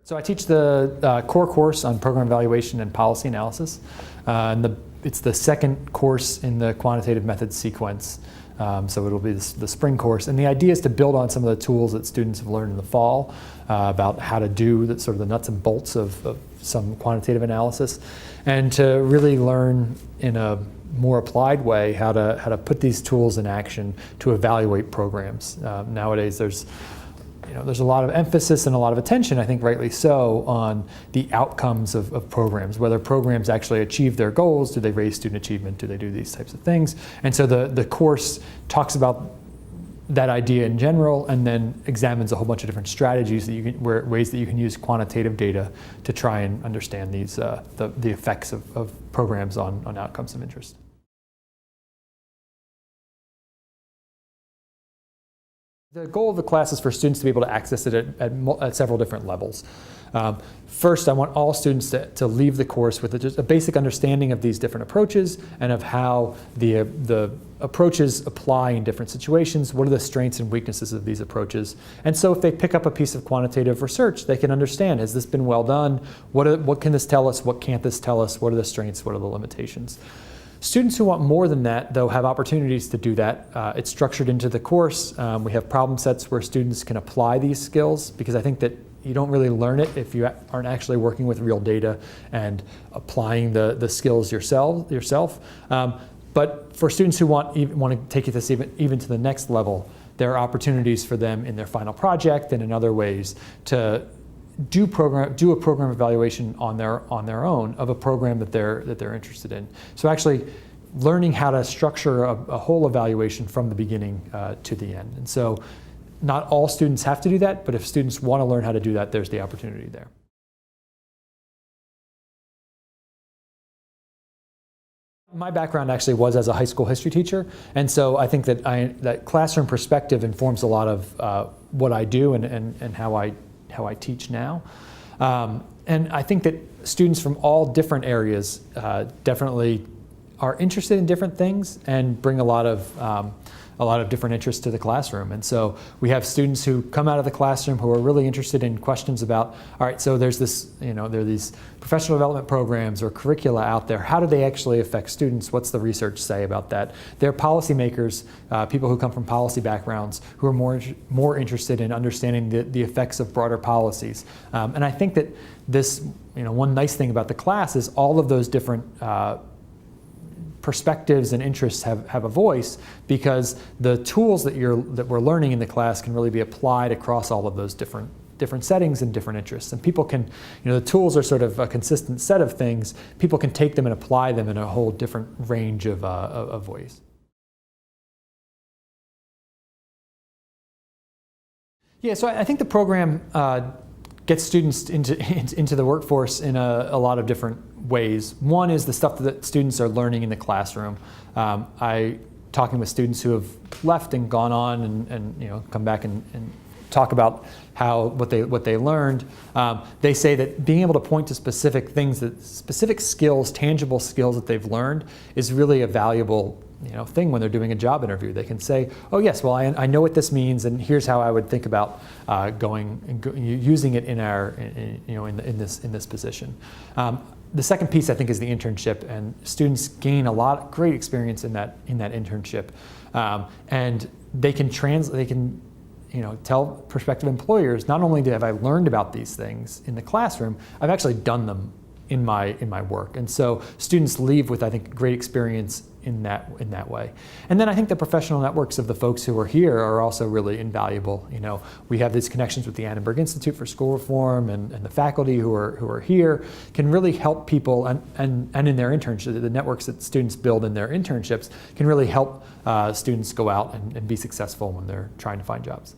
So I teach the core course on program evaluation and policy analysis. It's the second course in the quantitative methods sequence. So it'll be the spring course. And the idea is to build on some of the tools that students have learned in the fall about how to do sort of the nuts and bolts of some quantitative analysis, and to really learn in a more applied way how to put these tools in action to evaluate programs. Nowadays there's a lot of emphasis and a lot of attention, I think rightly so, on the outcomes of programs, whether programs actually achieve their goals, do they raise student achievement, do they do these types of things. And so the course talks about that idea in general and then examines a whole bunch of different strategies ways that you can use quantitative data to try and understand these the effects of programs on outcomes of interest. The goal of the class is for students to be able to access it at several different levels. First, I want all students to leave the course with just a basic understanding of these different approaches and of how the approaches apply in different situations. What are the strengths and weaknesses of these approaches? And so if they pick up a piece of quantitative research, they can understand, has this been well done? What can this tell us? What can't this tell us? What are the strengths? What are the limitations? Students who want more than that, though, have opportunities to do that. It's structured into the course. We have problem sets where students can apply these skills, because I think that you don't really learn it if you aren't actually working with real data and applying the skills yourself. But for students who want to take this even to the next level, there are opportunities for them in their final project and in other ways to do a program evaluation on their own of a program that they're interested in. So actually learning how to structure a whole evaluation from the beginning to the end. And so not all students have to do that, but if students want to learn how to do that, there's the opportunity there. My background actually was as a high school history teacher, and so I think that classroom perspective informs a lot of what I do and how I teach now. And I think that students from all different areas definitely are interested in different things and bring a lot of different interests to the classroom. And so we have students who come out of the classroom who are really interested in questions about, all right, so there's this, there are these professional development programs or curricula out there. How do they actually affect students? What's the research say about that? There are policymakers, people who come from policy backgrounds, who are more interested in understanding the effects of broader policies. And I think that this, one nice thing about the class is all of those different perspectives and interests have a voice, because the tools that we're learning in the class can really be applied across all of those different settings and different interests. And people can, the tools are sort of a consistent set of things. People can take them and apply them in a whole different range of ways. Yeah, so I think the program gets students into the workforce in a lot of different ways. One is the stuff that students are learning in the classroom. Talking with students who have left and gone on and come back and talk about what they learned. They say that being able to point to specific things, specific skills, tangible skills that they've learned, is really a valuable thing when they're doing a job interview. They can say, oh yes, well I know what this means, and here's how I would think about using it in this position. The second piece, I think, is the internship, and students gain great experience in that internship, and they can tell prospective employers, not only have I learned about these things in the classroom, I've actually done them in my work. And so students leave with, I think, great experience in that way. And then I think the professional networks of the folks who are here are also really invaluable. We have these connections with the Annenberg Institute for School Reform, and the faculty who are here can really help people, and in their internships, the networks that students build in their internships can really help students go out and be successful when they're trying to find jobs.